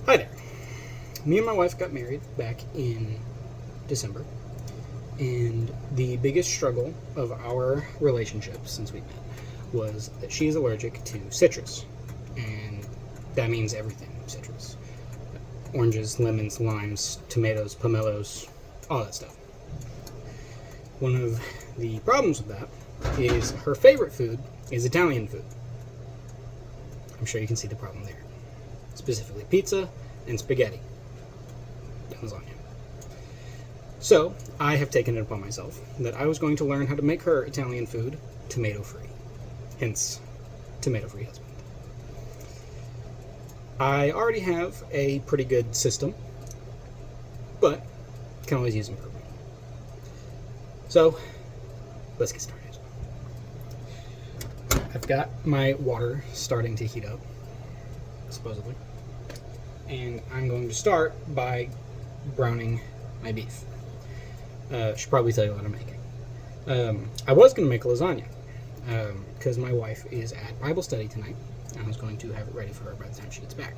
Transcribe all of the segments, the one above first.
Hi there. Me and my wife got married back in December, and the biggest struggle of our relationship since we met was that she's allergic to citrus, and that means everything citrus. Oranges, lemons, limes, tomatoes, pomelos, all that stuff. One of the problems with that is her favorite food is Italian food. I'm sure you can see the problem there. Specifically pizza and spaghetti. Lasagna. So, I have taken it upon myself that I was going to learn how to make her Italian food tomato-free. Hence, tomato-free husband. I already have a pretty good system, but can always use improvement. So, let's get started. I've got my water starting to heat up, supposedly, and I'm going to start by browning my beef. Should probably tell you what I'm making. I was going to make a lasagna, because my wife is at Bible study tonight, and I was going to have it ready for her by the time she gets back.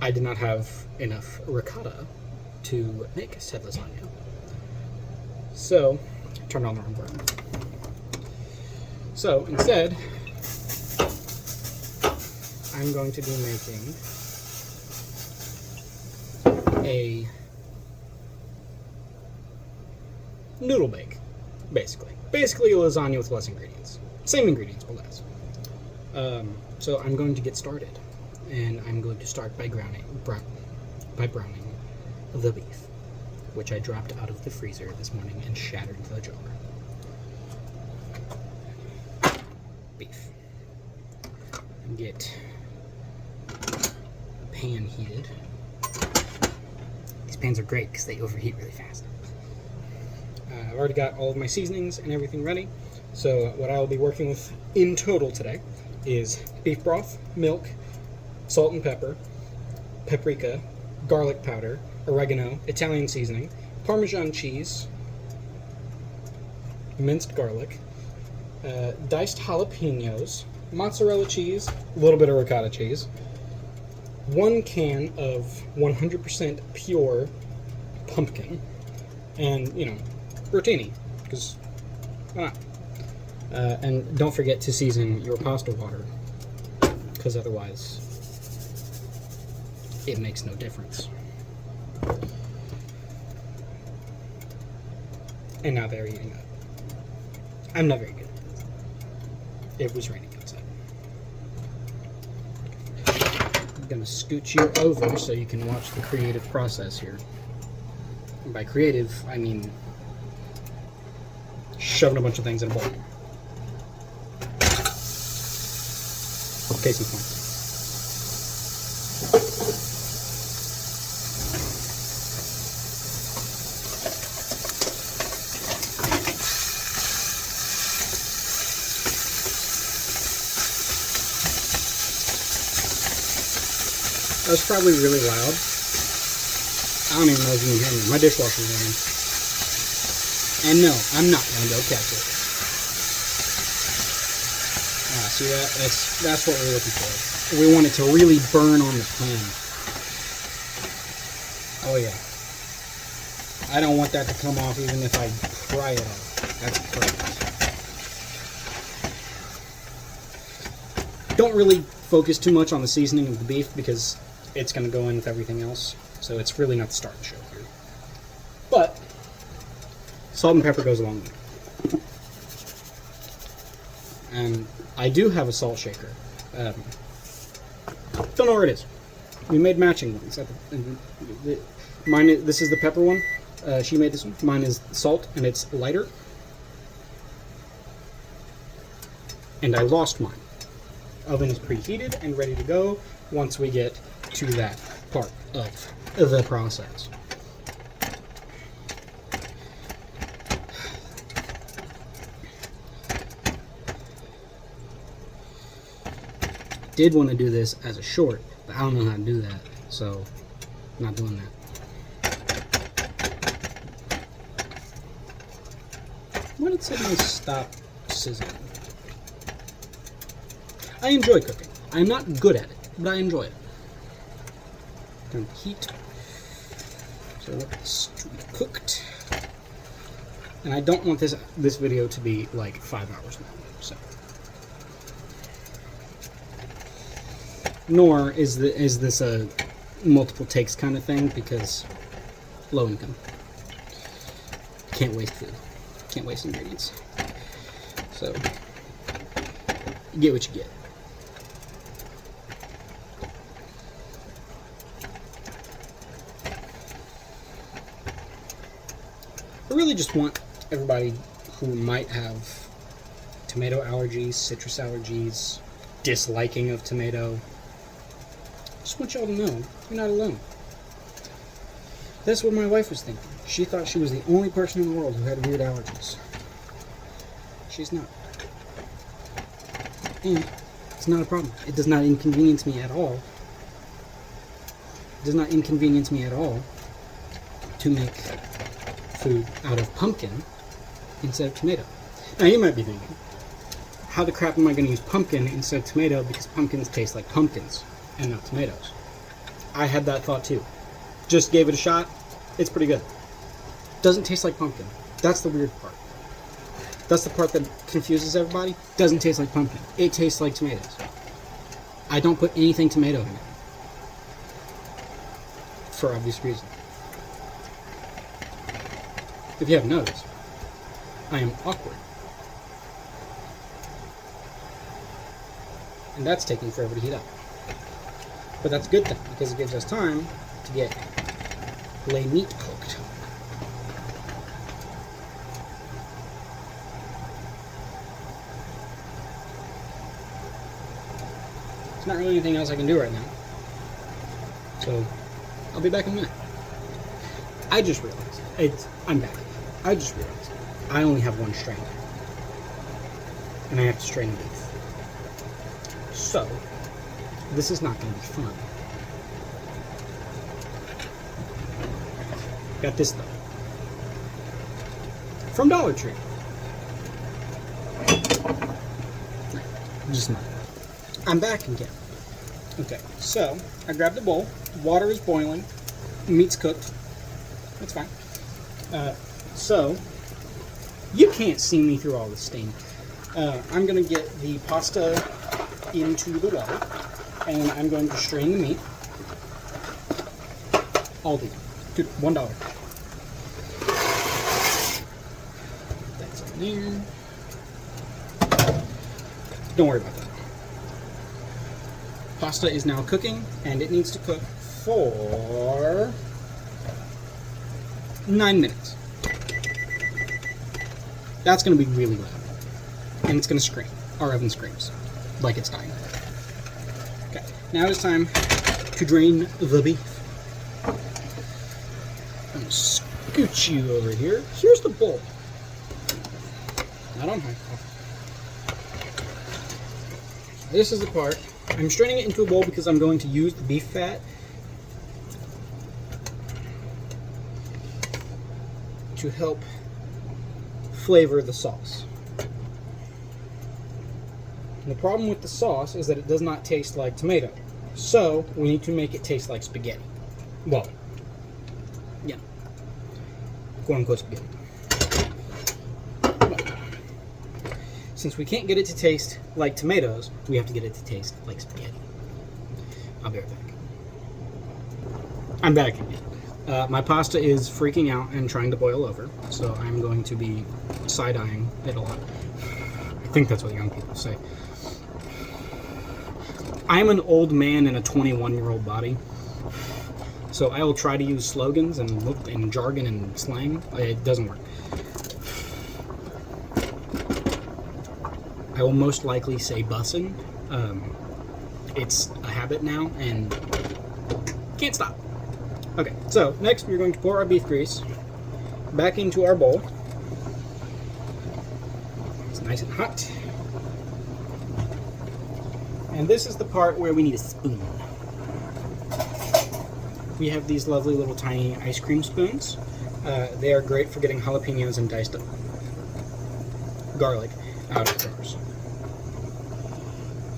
I did not have enough ricotta to make said lasagna, so I turned on the wrong button. So instead, I'm going to be making a noodle bake, basically. Basically a lasagna with less ingredients. Same ingredients, but less. So I'm going to get started, and I'm going to start by browning the beef, which I dropped out of the freezer this morning and shattered the jar. Beef. Get a pan heated. These pans are great because they overheat really fast. I've already got all of my seasonings and everything ready. So what I will be working with in total today is beef broth, milk, salt and pepper, paprika, garlic powder, oregano, Italian seasoning, parmesan cheese, minced garlic, diced jalapeños, mozzarella cheese, a little bit of ricotta cheese, 1 can of 100% pure pumpkin, and, rotini, because why not? And don't forget to season your pasta water, because otherwise it makes no difference. And now they're eating up. I'm not very good. It was raining outside. I'm going to scoot you over so you can watch the creative process here. And by creative, I mean shoving a bunch of things in a bowl. Case in point. That was probably really loud. I don't even know if you can hear me. My dishwasher's running. And no, I'm not going to go catch it. See that? That's what we're looking for. We want it to really burn on the pan. Oh yeah. I don't want that to come off even if I pry it off. That's perfect. Don't really focus too much on the seasoning of the beef because it's going to go in with everything else. So it's really not the star of the show here. But salt and pepper goes along with it. And I do have a salt shaker. Don't know where it is. We made matching ones. This is the pepper one. She made this one. Mine is salt, and it's lighter. And I lost mine. Oven is preheated and ready to go once we get to that part of the process. Did want to do this as a short, but I don't know how to do that, so I'm not doing that. Why did it suddenly stop sizzling? I enjoy cooking. I'm not good at it. but I enjoy it. Turn the heat. So it's cooked. And I don't want this video to be like 5 hours long. So, nor is this a multiple takes kind of thing, because low income. Can't waste food. Can't waste ingredients. So, you get what you get. I really just want everybody who might have tomato allergies, citrus allergies, disliking of tomato, just want y'all to know you're not alone. That's what my wife was thinking. She thought she was the only person in the world who had weird allergies. She's not. And it's not a problem. It does not inconvenience me at all. It does not inconvenience me at all to make food out of pumpkin instead of tomato. Now you might be thinking, how the crap am I going to use pumpkin instead of tomato, because pumpkins taste like pumpkins and not tomatoes? I had that thought too. Just gave it a shot. It's pretty good. Doesn't taste like pumpkin. That's the weird part. That's the part that confuses everybody. Doesn't taste like pumpkin. It tastes like tomatoes. I don't put anything tomato in it, for obvious reasons. If you haven't noticed, I am awkward. And that's taking forever to heat up. But that's a good thing, because it gives us time to get filet meat cooked. There's not really anything else I can do right now. So, I'll be back in a minute. I just realized, I'm back. I just realized I only have one strainer. And I have to strain beef. So, this is not going to be fun. Got this though. From Dollar Tree. Just not. I'm back again. Okay, so I grabbed a bowl. Water is boiling. Meat's cooked. That's fine. So, you can't see me through all this steam. I'm going to get the pasta into the water, and I'm going to strain the meat. Aldi. Dude, $1. That's in there. Don't worry about that. Pasta is now cooking, and it needs to cook for 9 minutes. That's going to be really loud. And it's going to scream. Our oven screams like it's dying. Okay, now it's time to drain the beef. I'm going to scoot you over here. Here's the bowl. Not on high. This is the part. I'm straining it into a bowl because I'm going to use the beef fat to help flavor the sauce. And the problem with the sauce is that it does not taste like tomato. So we need to make it taste like spaghetti. Well, yeah, quote unquote spaghetti. But since we can't get it to taste like tomatoes, we have to get it to taste like spaghetti. I'll be right back. I'm back again. My pasta is freaking out and trying to boil over, so I'm going to be side-eyeing it a lot. I think that's what young people say. I'm an old man in a 21-year-old body, so I will try to use slogans and jargon and slang. It doesn't work. I will most likely say bussin'. It's a habit now, and can't stop. Okay, so next we're going to pour our beef grease back into our bowl. It's nice and hot. And this is the part where we need a spoon. We have these lovely little tiny ice cream spoons. They are great for getting jalapeños and diced garlic out of jars.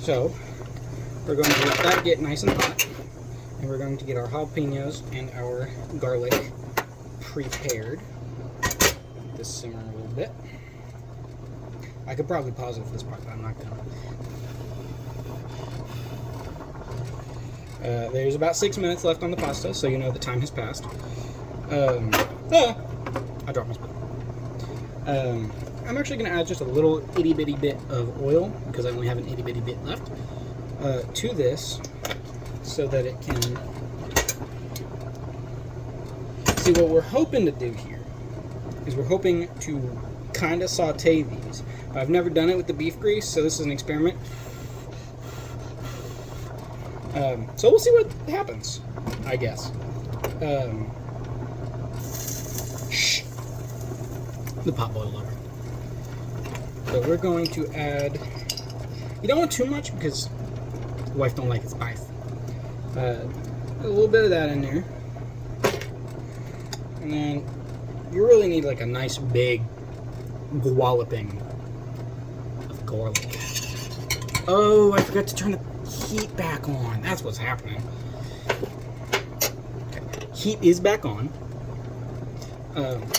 So, We're going to let that get nice and hot. And we're going to get our jalapeños and our garlic prepared. Let this simmer a little bit. I could probably pause it for this part, but I'm not gonna. There's about 6 minutes left on the pasta, so you know the time has passed. I dropped my spoon. I'm actually going to add just a little itty bitty bit of oil, because I only have an itty bitty bit left, to this, so that it can... See, what we're hoping to do here is we're hoping to kind of saute these. I've never done it with the beef grease, so this is an experiment. So we'll see what happens, I guess. Shh. The pot boiled over. So we're going to add... You don't want too much because the wife don't like it spice. A little bit of that in there. And then you really need like a nice big walloping of garlic. Oh, I forgot to turn the heat back on. That's what's happening. Okay. Heat is back on.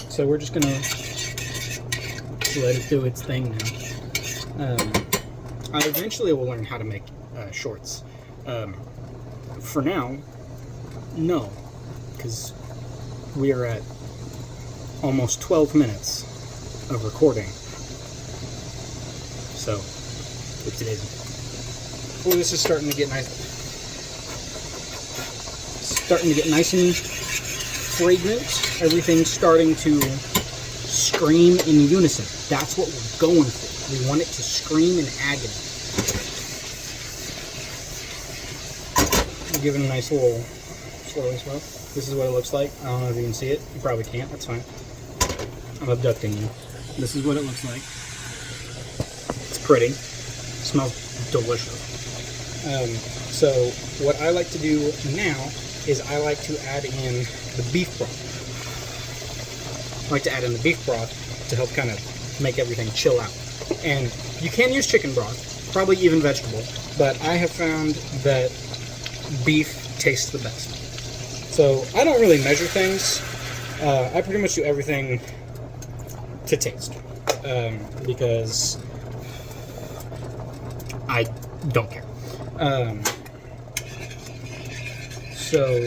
So we're just gonna let it do its thing now. I eventually will learn how to make shorts. For now, no, because we are at almost 12 minutes of recording. So, it is. Oh, this is starting to get nice. And fragrant. Everything's starting to scream in unison. That's what we're going for. We want it to scream in agony. Give it a nice little swirling swirl. This is what it looks like. I don't know if you can see it. You probably can't. That's fine. I'm abducting you. This is what it looks like. It's pretty. It smells delicious. So what I like to do now is I like to add in the beef broth. I like to add in the beef broth to help kind of make everything chill out. And you can use chicken broth, probably even vegetable, but I have found that beef tastes the best. So I don't really measure things. I pretty much do everything to taste, because I don't care. So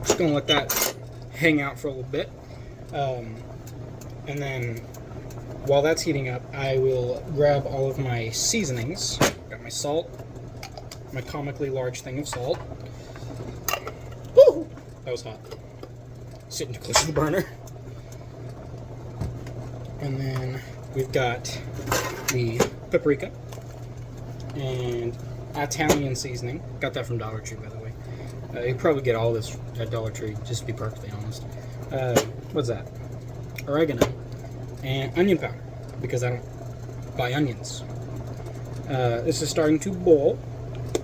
just gonna let that hang out for a little bit, and then while that's heating up, I will grab all of my seasonings. Got my salt, my comically large thing of salt. Woo! That was hot. Sitting too close to the burner. And then we've got the paprika and Italian seasoning. Got that from Dollar Tree, by the way. You probably get all this at Dollar Tree, just to be perfectly honest. What's that? Oregano and onion powder, because I don't buy onions. This is starting to boil,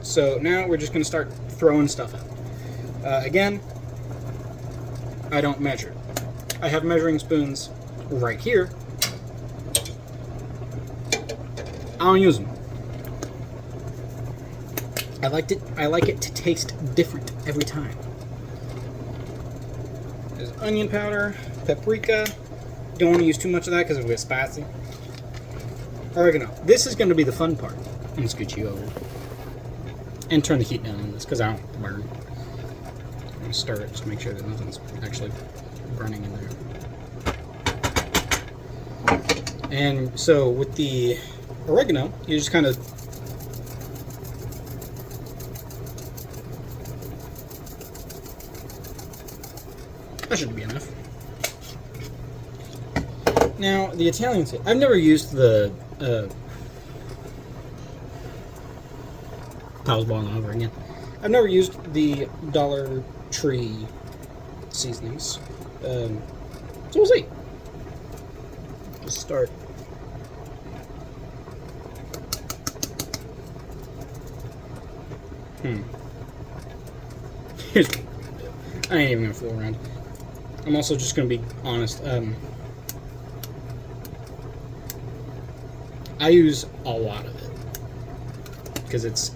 so now we're just going to start throwing stuff out. Again, I don't measure. I have measuring spoons right here. I don't use them. I like it to taste different every time. There's onion powder, paprika. Don't want to use too much of that because it'll get spicy. Oregano. This is going to be the fun part. I'm going to scoot you over. And turn the heat down on this because I don't want to burn. I'm going to stir it just to make sure that nothing's actually burning in there. And so with the oregano, you just kind of that should be enough. Now, the Italian seasoning. I've never used the I was boiling over again. I've never used the Dollar Tree seasonings. So we'll see. Just start. Here's what I ain't even gonna fool around. I'm also just gonna be honest. I use a lot of it. because it's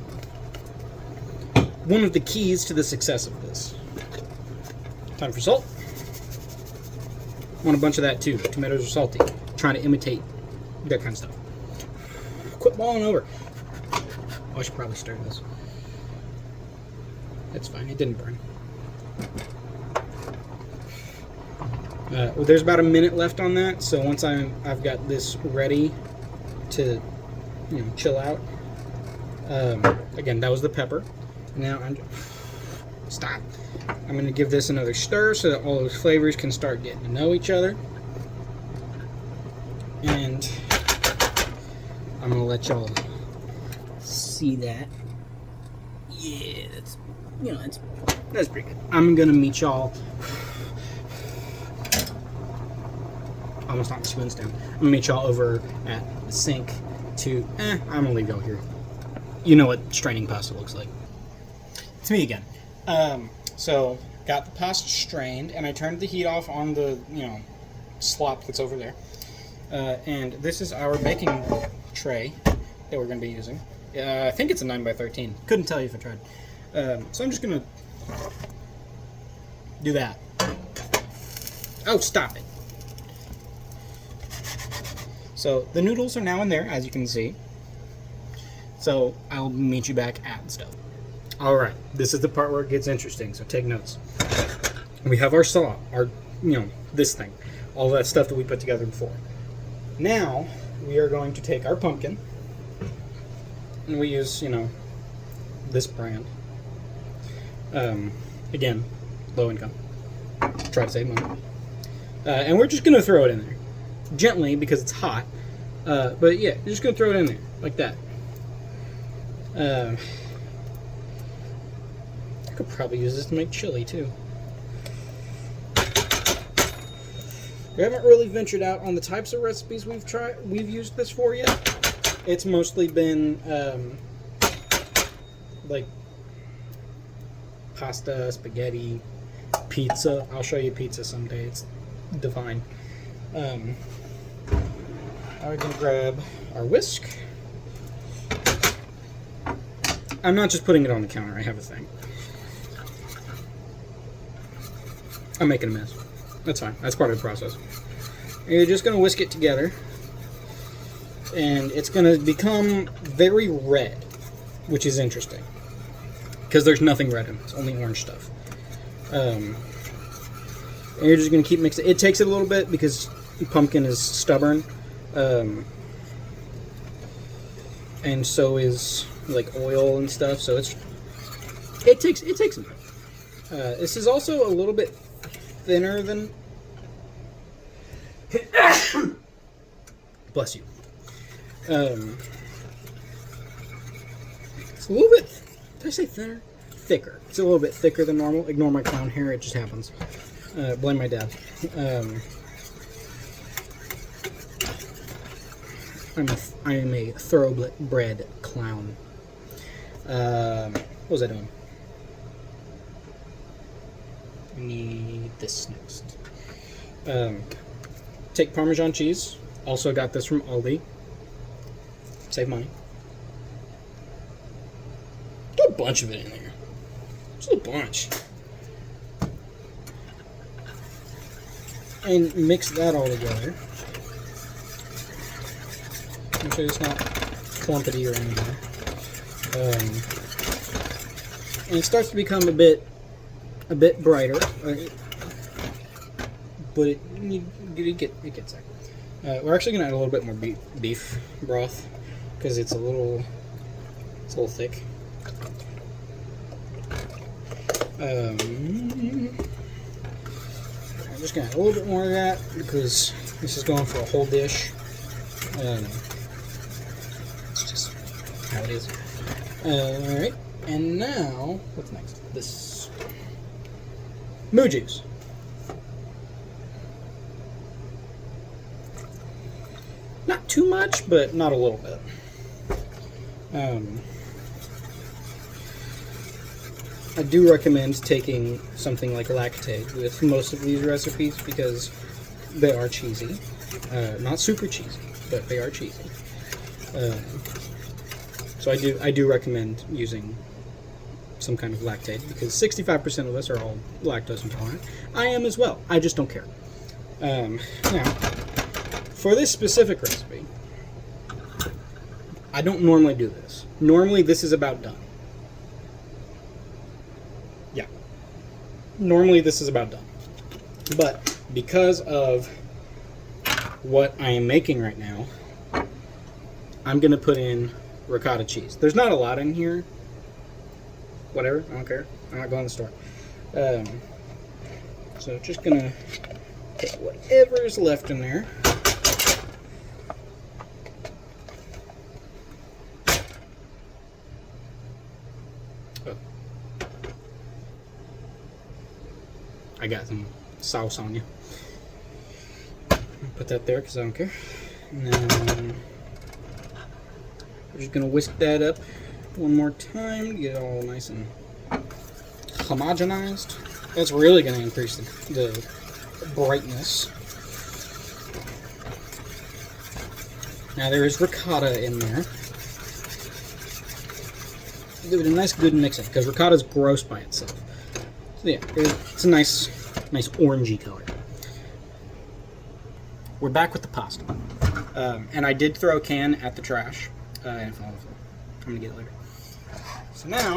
one of the keys to the success of this. Time for salt. Want a bunch of that too. Tomatoes are salty. Trying to imitate that kind of stuff. Quit balling over. Oh, I should probably stir this. That's fine. It didn't burn. Well, there's about a minute left on that, so once I've got this ready to, chill out. Again, that was the pepper. Now stop. I'm going to give this another stir so that all those flavors can start getting to know each other. And I'm going to let y'all see that. Yeah, that's pretty good. I'm going to meet y'all. Almost knocked the spoons down. I'm going to meet y'all over at the sink to... I'm going to leave y'all here. You know what straining pasta looks like. It's me again. So, got the pasta strained, and I turned the heat off on the, slop that's over there. And this is our baking tray that we're going to be using. I think it's a 9x13. Couldn't tell you if I tried. So I'm just going to do that. Oh, stop it. So, the noodles are now in there, as you can see. So, I'll meet you back at the stove. Alright, this is the part where it gets interesting, so take notes. We have our saw, this thing. All that stuff that we put together before. Now, we are going to take our pumpkin, and we use, this brand. Again, low income. Try to save money. And we're just going to throw it in there. Gently, because it's hot. But yeah, you're just going to throw it in there, like that. I could probably use this to make chili too. We haven't really ventured out on the types of recipes we've used this for yet. It's mostly been like pasta, spaghetti, pizza. I'll show you pizza someday. It's divine. Now we're gonna grab our whisk. I'm not just putting it on the counter. I have a thing. I'm making a mess. That's fine. That's part of the process. And you're just going to whisk it together. And it's going to become very red, which is interesting. Because there's nothing red in it. It's only orange stuff. And you're just going to keep mixing. It takes it a little bit because pumpkin is stubborn. And so is like oil and stuff. So it takes a minute. This is also a little bit thinner than... Bless you. It's a little bit... Did I say thinner? Thicker. It's a little bit thicker than normal. Ignore my clown hair, it just happens. Blame my dad. I am a thoroughbred clown. What was I doing? I need this next. Take Parmesan cheese. Also got this from Aldi. Save money. Put a bunch of it in there. Just a bunch. And mix that all together. Make sure it's not clumpity or anything. And it starts to become a bit brighter, but it gets there. We're actually gonna add a little bit more beef broth because it's a little thick. I'm just gonna add a little bit more of that because this is going for a whole dish. It's just how it is. Alright, and now, what's next? This moo juice. Not too much, but not a little bit. I do recommend taking something like lactate with most of these recipes because they are cheesy. Not super cheesy, but they are cheesy. So I do recommend using some kind of lactate, because 65% of us are all lactose intolerant. I am as well. I just don't care. Now, for this specific recipe, I don't normally do this. Normally, this is about done. Yeah. Normally, this is about done. But because of what I am making right now, I'm going to put in ricotta cheese. There's not a lot in here. Whatever, I don't care. I'm not going to the store. So just going to put whatever is left in there. Oh. I got some sauce on you. Put that there because I don't care. And then we're just going to whisk that up one more time to get it all nice and homogenized. That's really going to increase the brightness. Now there is ricotta in there. Give it a nice good mix up, because ricotta is gross by itself. So yeah, it's a nice orangey color. We're back with the pasta. And I did throw a can at the trash. I'm going to get it later. So now,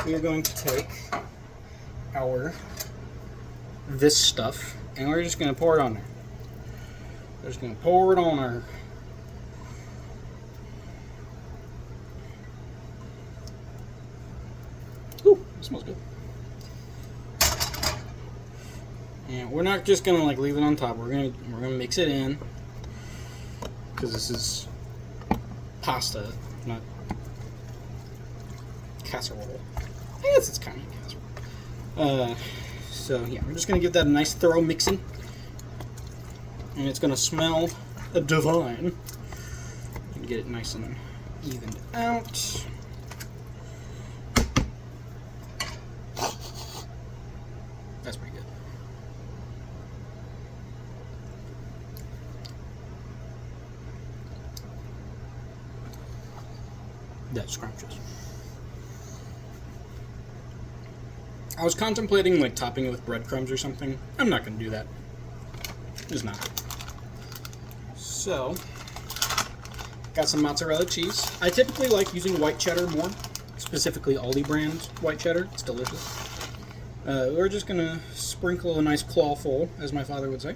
we are going to take this stuff, and we're just going to pour it on there. We're just going to pour it on there. Ooh, it smells good. And we're not just going to like leave it on top. We're going to mix it in, because this is pasta, not casserole. I guess it's kind of casserole. So yeah, we're just gonna give that a nice thorough mixing, and it's gonna smell divine. And get it nice and evened out. That's pretty good. That's scrumptious. I was contemplating like topping it with breadcrumbs or something. I'm not going to do that. Just not. So, got some mozzarella cheese. I typically like using white cheddar more, specifically Aldi brand white cheddar. It's delicious. We're just going to sprinkle a nice clawful, as my father would say,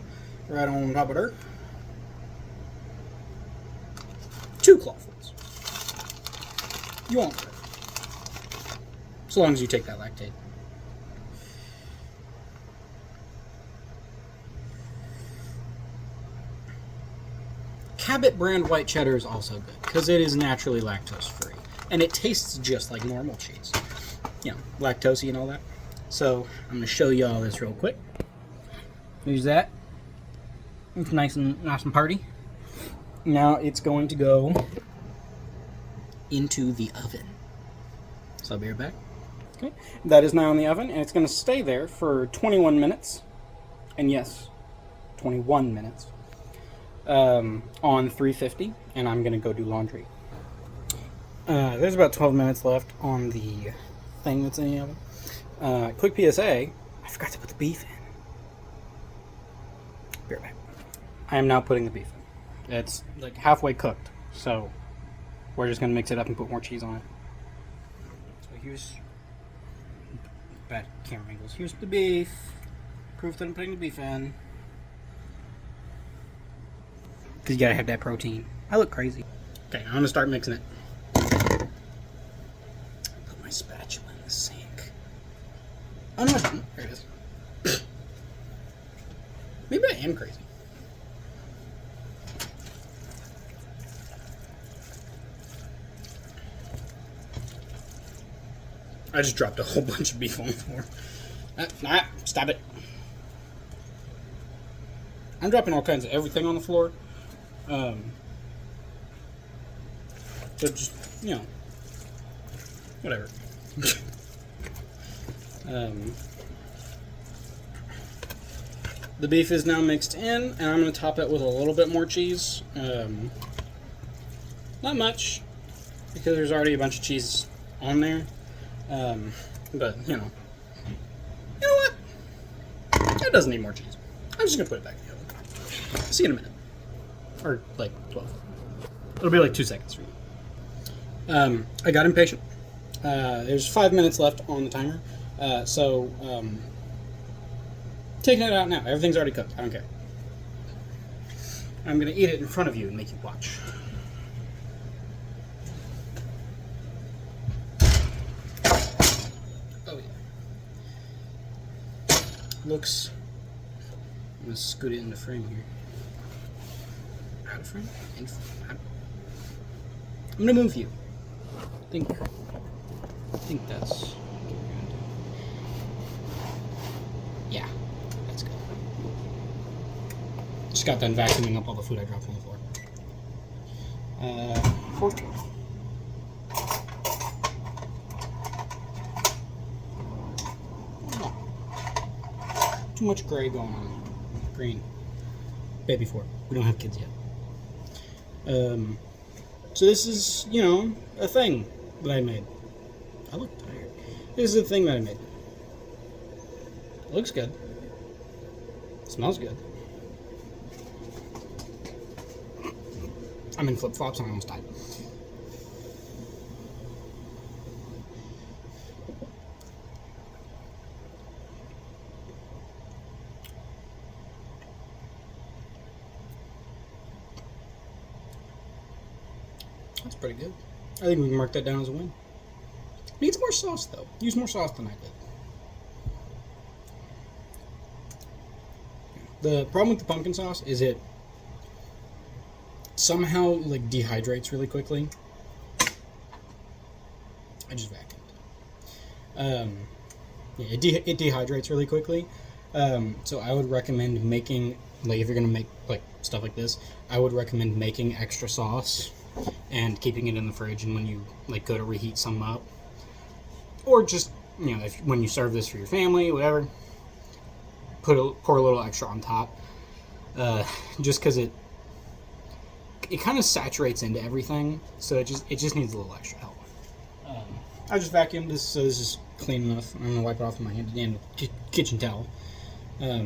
right on top of her. 2 clawfuls. You won't hurt. As long as you take that lactate. Cabot brand white cheddar is also good, because it is naturally lactose free. And it tastes just like normal cheese. You know, lactose and all that. So, I'm going to show you all this real quick. There's that. It's nice and party. Now it's going to go into the oven. So I'll be right back. Okay, that is now in the oven, and it's going to stay there for 21 minutes. And yes, 21 minutes. On 350, and I'm going to go do laundry. There's about 12 minutes left on the thing that's in the oven. Quick PSA, I forgot to put the beef in. Be right back. I am now putting the beef in. It's like halfway cooked, so we're just going to mix it up and put more cheese on it. So here's bad camera angles. Here's the beef. Proof that I'm putting the beef in. Because you gotta have that protein. I look crazy. Okay, I'm gonna start mixing it. Put my spatula in the sink. Oh no, I didn't. There it is. Maybe I am crazy. I just dropped a whole bunch of beef on the floor. Stop it. I'm dropping all kinds of everything on the floor. So just, you know, whatever. The beef is now mixed in, and I'm going to top it with a little bit more cheese. Not much. because there's already a bunch of cheese on there. But, you know what? It doesn't need more cheese. I'm just going to put it back in the oven. See you in a minute. Or, like, 12. It'll be like 2 seconds for you. I got impatient. There's 5 minutes left on the timer. So, taking it out now. Everything's already cooked. I don't care. I'm going to eat it in front of you and make you watch. Oh, yeah. Looks... I'm going to scoot it into frame here. Out of frame? In frame. Out. I'm going to move you. I think that's... Yeah, that's good. Just got done vacuuming up all the food I dropped on the floor. Fork. Oh, too much gray going on. Green. Baby fork. We don't have kids yet. So this is, you know, a thing that I made. I look tired. This is a thing that I made. It looks good. It smells good. I'm in flip-flops and I almost died. That's pretty good. I think we can mark that down as a win. Needs more sauce, though. Use more sauce than I did. The problem with the pumpkin sauce is it somehow like dehydrates really quickly. I just vacuumed. Yeah, it dehydrates really quickly. So I would recommend making, like, if you're gonna make like stuff like this, I would recommend making extra sauce and keeping it in the fridge, and when you like go to reheat some up, or just, you know, if when you serve this for your family, whatever, pour a little extra on top, just because it kind of saturates into everything, so it just needs a little extra help. I just vacuumed this, so this is clean enough. I'm gonna wipe it off with my hand and kitchen towel. Yeah.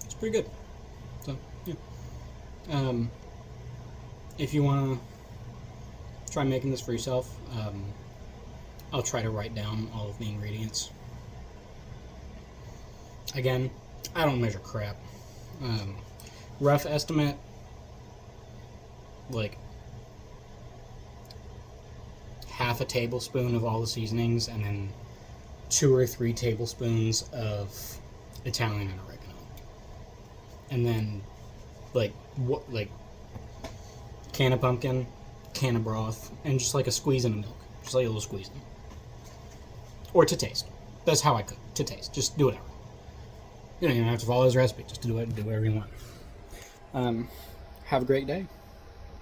It's pretty good. So, yeah. If you want to try making this for yourself, I'll try to write down all of the ingredients. Again, I don't measure crap. Rough estimate, like half a tablespoon of all the seasonings, and then 2 or 3 tablespoons of Italian and oregano, and then like can of pumpkin, can of broth, and just like a squeeze in of milk, just like a little squeeze in, or to taste. That's how I cook, to taste. Just do whatever. You don't even have to follow his recipe. Just do it and do whatever you want. Have a great day.